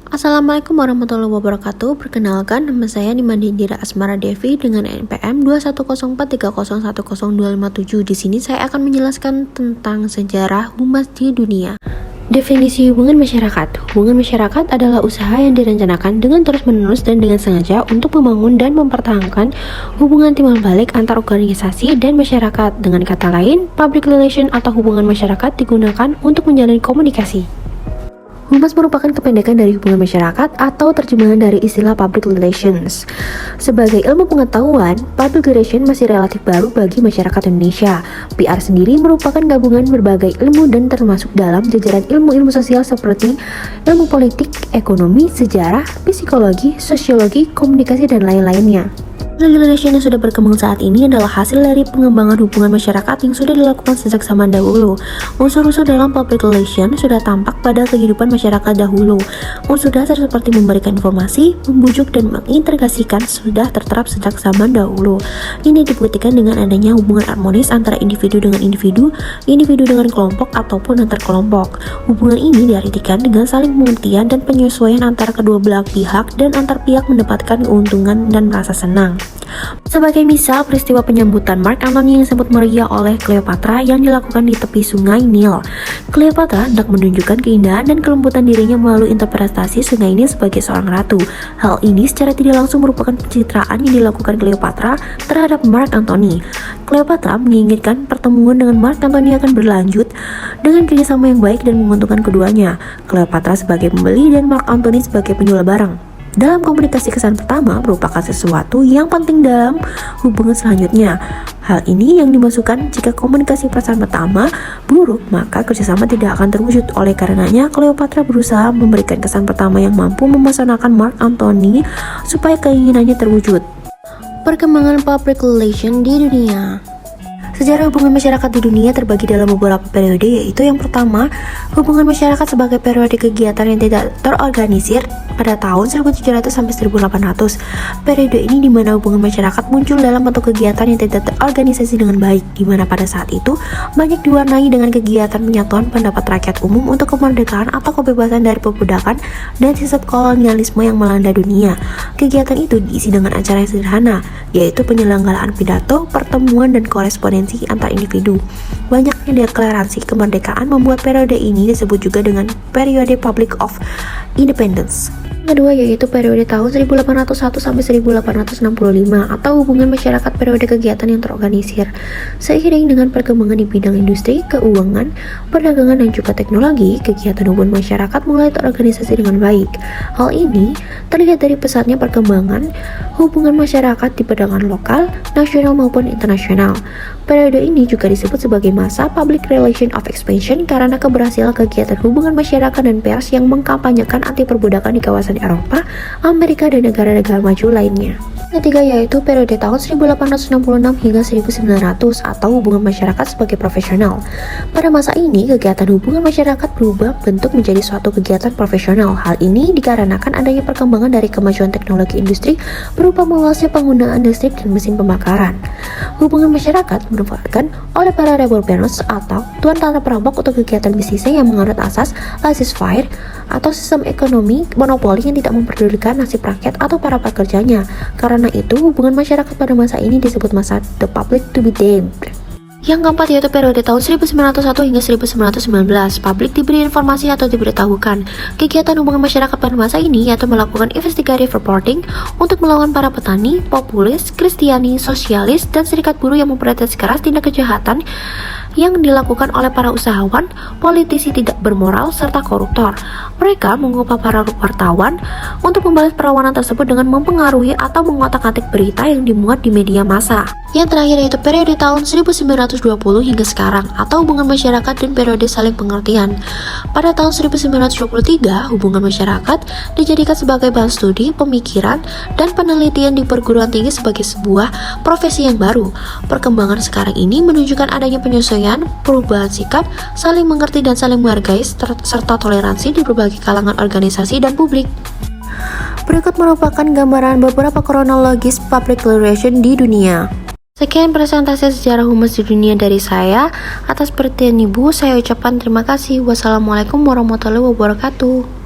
Assalamualaikum warahmatullahi wabarakatuh. Perkenalkan, nama saya Nimandindira Asmara Devi dengan NPM 21043010257. Di sini saya akan menjelaskan tentang sejarah humas di dunia. Definisi hubungan masyarakat. Hubungan masyarakat adalah usaha yang direncanakan dengan terus-menerus dan dengan sengaja untuk membangun dan mempertahankan hubungan timbal balik antar organisasi dan masyarakat. Dengan kata lain, public relation atau hubungan masyarakat digunakan untuk menjalin komunikasi. Humas merupakan kependekan dari hubungan masyarakat atau terjemahan dari istilah public relations. Sebagai ilmu pengetahuan, public relations masih relatif baru bagi masyarakat Indonesia. PR sendiri merupakan gabungan berbagai ilmu dan termasuk dalam jajaran ilmu-ilmu sosial seperti ilmu politik, ekonomi, sejarah, psikologi, sosiologi, komunikasi, dan lain-lainnya. Public relation yang sudah berkembang saat ini adalah hasil dari pengembangan hubungan masyarakat yang sudah dilakukan sejak zaman dahulu. Unsur-unsur dalam public relation sudah tampak pada kehidupan masyarakat dahulu. Unsur dasar seperti memberikan informasi, membujuk, dan mengintegrasikan sudah terterap sejak zaman dahulu. Ini dibuktikan dengan adanya hubungan harmonis antara individu dengan individu, individu dengan kelompok, ataupun antar kelompok. Hubungan ini diartikan dengan saling pengertian dan penyesuaian antara kedua belah pihak dan antar pihak mendapatkan keuntungan dan merasa senang. Sebagai misal, peristiwa penyambutan Mark Antony yang disebut meriah oleh Cleopatra yang dilakukan di tepi sungai Nil. Cleopatra hendak menunjukkan keindahan dan kelembutan dirinya melalui interpretasi sungai Nil sebagai seorang ratu. Hal ini secara tidak langsung merupakan pencitraan yang dilakukan Cleopatra terhadap Mark Antony. Cleopatra menginginkan pertemuan dengan Mark Antony akan berlanjut dengan kerjasama yang baik dan menguntungkan keduanya. Cleopatra sebagai pembeli dan Mark Antony sebagai penjual barang. Dalam komunikasi kesan pertama merupakan sesuatu yang penting dalam hubungan selanjutnya. Hal ini yang dimasukkan jika komunikasi pesan pertama buruk, maka kerjasama tidak akan terwujud. Oleh karenanya, Cleopatra berusaha memberikan kesan pertama yang mampu memesankan Mark Antony supaya keinginannya terwujud. Perkembangan public relation di dunia. Sejarah hubungan masyarakat di dunia terbagi dalam beberapa periode, yaitu yang pertama, hubungan masyarakat sebagai periode kegiatan yang tidak terorganisir pada tahun 1700 sampai 1800. Periode ini di mana hubungan masyarakat muncul dalam bentuk kegiatan yang tidak terorganisasi dengan baik, di mana pada saat itu banyak diwarnai dengan kegiatan penyatuan pendapat rakyat umum untuk kemerdekaan atau kebebasan dari perbudakan dan sisa kolonialisme yang melanda dunia. Kegiatan itu diisi dengan acara yang sederhana, yaitu penyelenggaraan pidato, pertemuan, dan korespondensi antar individu. Banyaknya deklarasi kemerdekaan membuat periode ini disebut juga dengan periode Public of Independence. Kedua yaitu periode tahun 1801 sampai 1865 atau hubungan masyarakat periode kegiatan yang terorganisir. Seiring dengan perkembangan di bidang industri, keuangan, perdagangan, dan juga teknologi, kegiatan hubungan masyarakat mulai terorganisasi dengan baik. Hal ini terlihat dari pesatnya perkembangan hubungan masyarakat di perdagangan lokal, nasional maupun internasional. Periode ini juga disebut sebagai masa public relation of expansion karena keberhasilan kegiatan hubungan masyarakat dan pers yang mengkampanyekan anti perbudakan di kawasan Eropa, Amerika, dan negara-negara maju lainnya. Ketiga yaitu periode tahun 1866 hingga 1900 atau hubungan masyarakat sebagai profesional. Pada masa ini, kegiatan hubungan masyarakat berubah bentuk menjadi suatu kegiatan profesional. Hal ini dikarenakan adanya perkembangan dari kemajuan teknologi industri berupa meluasnya penggunaan listrik dan mesin pembakaran. Hubungan masyarakat dimanfaatkan oleh para revolutionaries atau tuan tata perampok untuk kegiatan bisnisnya yang menganut asas laissez-faire atau sistem ekonomi monopoli yang tidak memperdulikan nasib rakyat atau para pekerjanya. Karena itu, hubungan masyarakat pada masa ini disebut masa the public to be damned. Yang keempat yaitu periode tahun 1901 hingga 1919. Publik diberi informasi atau diberitahukan. Kegiatan hubungan masyarakat pada masa ini yaitu melakukan investigative reporting untuk melawan para petani, populis, kristiani, sosialis, dan serikat buruh yang memprotes keras tindak kejahatan yang dilakukan oleh para usahawan, politisi tidak bermoral, serta koruptor. Mereka mengupah para wartawan untuk membalas perlawanan tersebut dengan mempengaruhi atau mengotak-atik berita yang dimuat di media massa. Yang terakhir yaitu periode tahun 1920 hingga sekarang atau hubungan masyarakat dan periode saling pengertian. Pada tahun 1923, hubungan masyarakat dijadikan sebagai bahan studi, pemikiran, dan penelitian di perguruan tinggi sebagai sebuah profesi yang baru. Perkembangan sekarang ini menunjukkan adanya penyesuaian, perubahan sikap, saling mengerti dan saling menghargai, serta toleransi di berbagai kalangan organisasi dan publik. Berikut merupakan gambaran beberapa kronologis public relation di dunia. Sekian presentasi sejarah humas di dunia dari saya. Atas perhatian Ibu, saya ucapkan terima kasih. Wassalamualaikum warahmatullahi wabarakatuh.